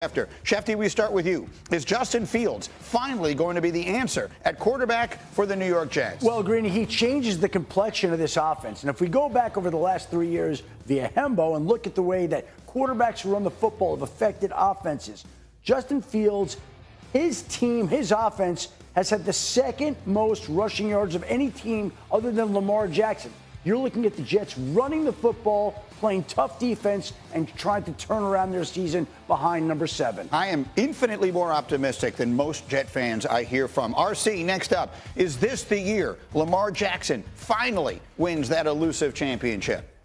After Shefty, we start with you. Is Justin Fields finally going to be the answer at quarterback for the New York Jets? Well, Greeny, he changes the complexion of this offense. And if we go back over the last 3 years via Hembo and look at the way that quarterbacks who run the football have affected offenses, Justin Fields, his team, his offense has had the second most rushing yards of any team other than Lamar Jackson. You're looking at the Jets running the football, playing tough defense, and trying to turn around their season behind number 7. I am infinitely more optimistic than most Jet fans I hear from. RC, next up, is this the year Lamar Jackson finally wins that elusive championship?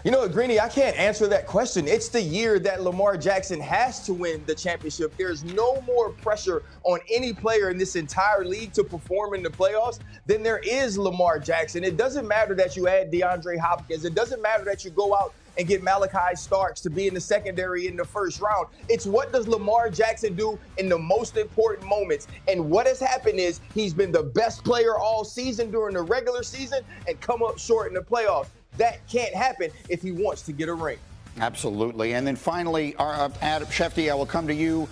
You know what, Greeny, I can't answer that question. It's the year that Lamar Jackson has to win the championship. There's no more pressure on any player in this entire league to perform in the playoffs than there is Lamar Jackson. It doesn't matter that you add DeAndre Hopkins. It doesn't matter that you go out and get Malachi Starks to be in the secondary in the first round. It's what does Lamar Jackson do in the most important moments. And what has happened is he's been the best player all season during the regular season and come up short in the playoffs. That can't happen if he wants to get a ring. Absolutely. And then finally, Adam Shefty, I will come to you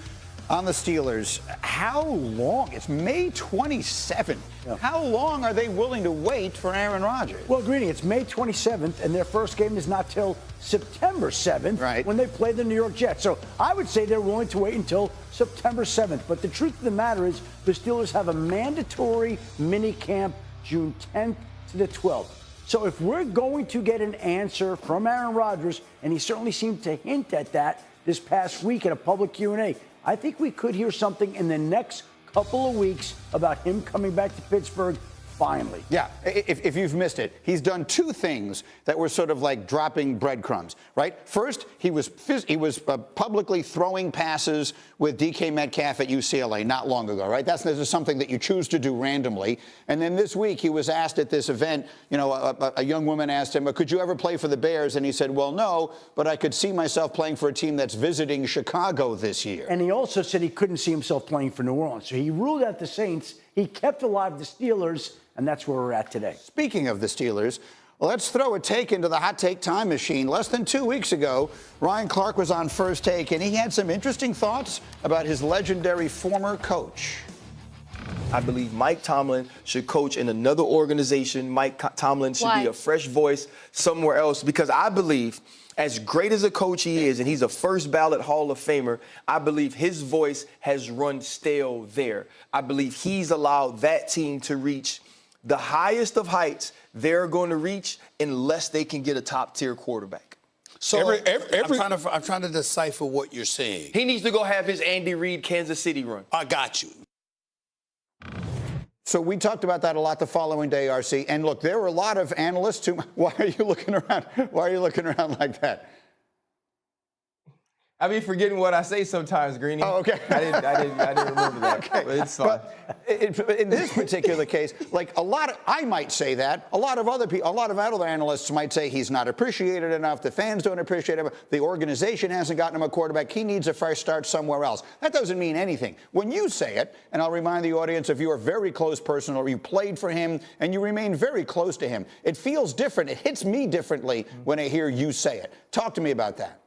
on the Steelers. How long? It's May 27th. Yeah. How long are they willing to wait for Aaron Rodgers? Well, Greeny, it's May 27th, and their first game is not till September 7th, right, when they play the New York Jets. So I would say they're willing to wait until September 7th. But the truth of the matter is the Steelers have a mandatory mini camp June 10th to the 12th. So if we're going to get an answer from Aaron Rodgers, and he certainly seemed to hint at that this past week at a public Q&A, I think we could hear something in the next couple of weeks about him coming back to Pittsburgh finally. Yeah, if you've missed it, he's done two things that were sort of like dropping breadcrumbs, right? First, he was publicly throwing passes with DK Metcalf at UCLA not long ago, right? This is something that you choose to do randomly. And then this week, he was asked at this event, you know, a young woman asked him, could you ever play for the Bears? And he said, well, no, but I could see myself playing for a team that's visiting Chicago this year. And he also said he couldn't see himself playing for New Orleans. So he ruled out the Saints. He kept alive the Steelers. And that's where we're at today. Speaking of the Steelers, let's throw a take into the hot take time machine. Less than 2 weeks ago, Ryan Clark was on First Take, and he had some interesting thoughts about his legendary former coach. I believe Mike Tomlin should coach in another organization. Mike Tomlin should be a fresh voice somewhere else, because I believe, as great as a coach he is, and he's a first ballot Hall of Famer, I believe his voice has run stale there. I believe he's allowed that team to reach the highest of heights they're going to reach unless they can get a top-tier quarterback. So I'm trying to decipher what you're saying. He needs to go have his Andy Reid Kansas City run. I got you. So we talked about that a lot the following day, RC. And look, there were a lot of analysts who. Why are you looking around? Why are you looking around like that? I be forgetting what I say sometimes, Greeny. Oh, okay. I didn't remember that. Okay. But it's fine. But in this particular case, like I might say that. A lot of other people, a lot of other analysts might say he's not appreciated enough. The fans don't appreciate him. The organization hasn't gotten him a quarterback. He needs a fresh start somewhere else. That doesn't mean anything. When you say it, and I'll remind the audience, if you are a very close person or you played for him and you remain very close to him, it feels different. It hits me differently when I hear you say it. Talk to me about that.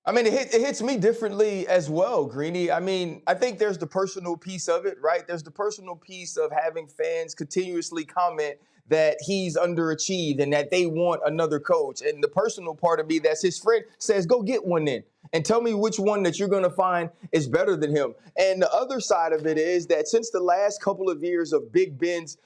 I mean, it hits me differently as well, Greeny. I mean, I think there's the personal piece of it, right? There's the personal piece of having fans continuously comment that he's underachieved and that they want another coach. And the personal part of me that's his friend says, go get one then. And tell me which one that you're going to find is better than him. And the other side of it is that since the last couple of years of Big Ben's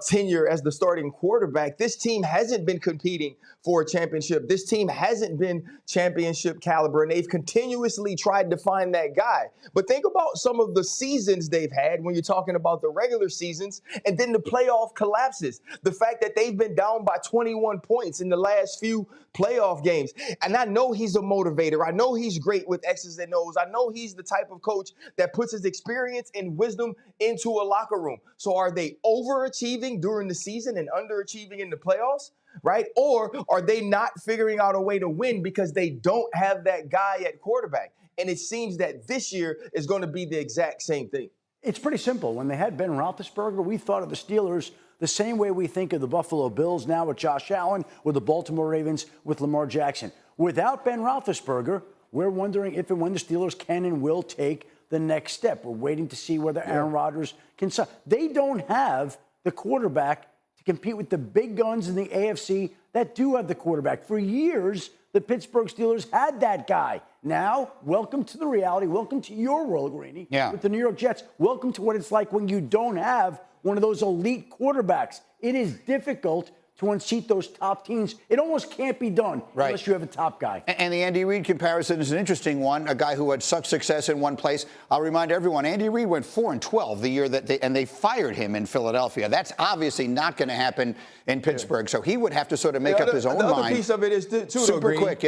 tenure as the starting quarterback, this team hasn't been competing for a championship. This team hasn't been championship caliber, and they've continuously tried to find that guy. But think about some of the seasons they've had when you're talking about the regular seasons and then the playoff collapses. The fact that they've been down by 21 points in the last few playoff games. And I know he's a motivator. I know he's great with X's and O's. I know he's the type of coach that puts his experience and wisdom into a locker room. So are they overachieving during the season and underachieving in the playoffs, right? Or are they not figuring out a way to win because they don't have that guy at quarterback? And it seems that this year is going to be the exact same thing. It's pretty simple. When they had Ben Roethlisberger, we thought of the Steelers the same way we think of the Buffalo Bills now with Josh Allen, or the Baltimore Ravens with Lamar Jackson. Without Ben Roethlisberger, we're wondering if and when the Steelers can and will take the next step. We're waiting to see whether Aaron Rodgers can. They don't have the quarterback to compete with the big guns in the AFC that do have the quarterback. For years, the Pittsburgh Steelers had that guy. Now, welcome to the reality. Welcome to your world, Greeny, with the New York Jets. Welcome to what it's like when you don't have one of those elite quarterbacks. It is difficult to unseat those top teams. It almost can't be done unless you have a top guy. And the Andy Reid comparison is an interesting one, a guy who had such success in one place. I'll remind everyone, Andy Reid went 4-12 the year that they fired him in Philadelphia. That's obviously not going to happen in Pittsburgh. So he would have to sort of make up his own mind. The other piece of it is, too, super quick,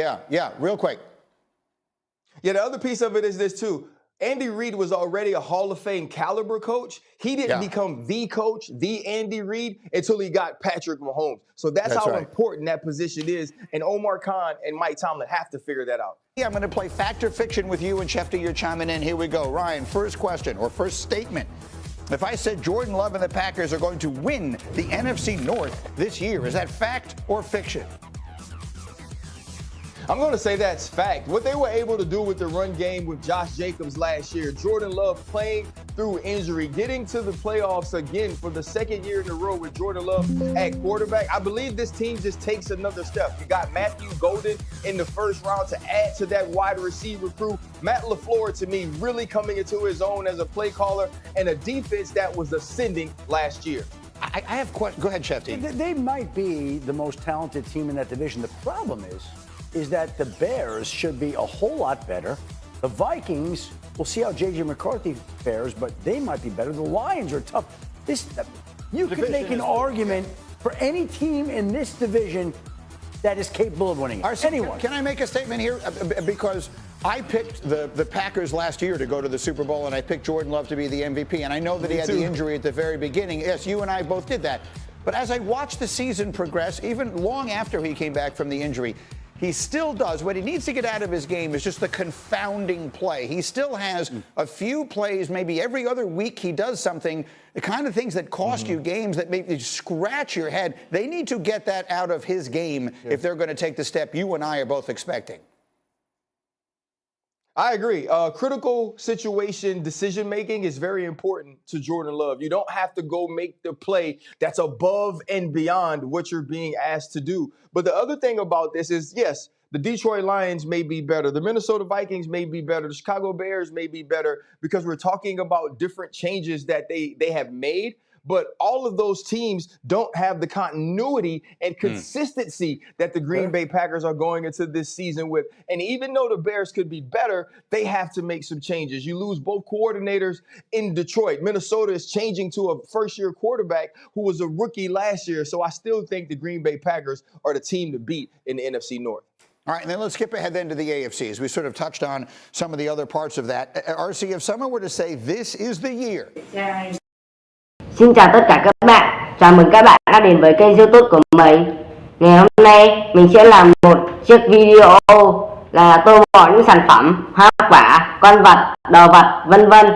real quick. Yeah, the other piece of it is this, too. Andy Reid was already a Hall of Fame caliber coach. He didn't become the coach, the Andy Reid, until he got Patrick Mahomes. So that's how important that position is. And Omar Khan and Mike Tomlin have to figure that out. Yeah, I'm going to play Fact or Fiction with you and Schefter. You're chiming in. Here we go. Ryan, first question or first statement. If I said Jordan Love and the Packers are going to win the NFC North this year, is that fact or fiction? I'm going to say that's fact. What they were able to do with the run game with Josh Jacobs last year, Jordan Love playing through injury, getting to the playoffs again for the second year in a row with Jordan Love at quarterback. I believe this team just takes another step. You got Matthew Golden in the first round to add to that wide receiver crew. Matt LaFleur, to me, really coming into his own as a play caller and a defense that was ascending last year. I have questions. Go ahead, Shefty. They might be the most talented team in that division. The problem is that the Bears should be a whole lot better. The Vikings, we'll see how J.J. McCarthy fares, but they might be better. The Lions are tough. You could make an argument for any team in this division that is capable of winning it. Anyone. Can I make a statement here? Because I picked the Packers last year to go to the Super Bowl, and I picked Jordan Love to be the MVP, and I know that he had the injury at the very beginning. Yes, you and I both did that. But as I watched the season progress, even long after he came back from the injury, he still does. What he needs to get out of his game is just the confounding play. He still has a few plays, maybe every other week he does something, the kind of things that cost you games, that make you scratch your head. They need to get that out of his game if they're going to take the step you and I are both expecting. I agree. Critical situation decision-making is very important to Jordan Love. You don't have to go make the play that's above and beyond what you're being asked to do. But the other thing about this is, yes, the Detroit Lions may be better. The Minnesota Vikings may be better. The Chicago Bears may be better because we're talking about different changes that they have made. But all of those teams don't have the continuity and consistency that the Green Bay Packers are going into this season with. And even though the Bears could be better, they have to make some changes. You lose both coordinators in Detroit. Minnesota is changing to a first-year quarterback who was a rookie last year. So I still think the Green Bay Packers are the team to beat in the NFC North. All right, and then let's skip ahead then to the AFC, as we sort of touched on some of the other parts of that. RC, if someone were to say this is the year. Xin chào tất cả các bạn, chào mừng các bạn đã đến với kênh YouTube của mình. Ngày hôm nay mình sẽ làm một chiếc video là tô bỏ những sản phẩm, hoa quả, con vật, đồ vật, vân vân.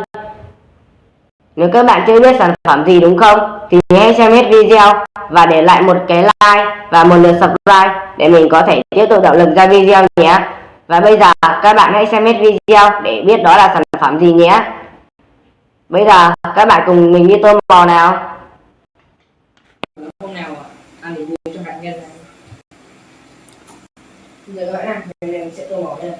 Nếu các bạn chưa biết sản phẩm gì đúng không, thì hãy xem hết video và để lại một cái like và một lượt subscribe để mình có thể tiếp tục động lực ra video nhé. Và bây giờ các bạn hãy xem hết video để biết đó là sản phẩm gì nhé. Bây giờ các bạn cùng mình đi tô bò nào. Hôm nào ăn để vui cho nạn nhân này. Giờ các bạn ăn, mình sẽ tô bò lên.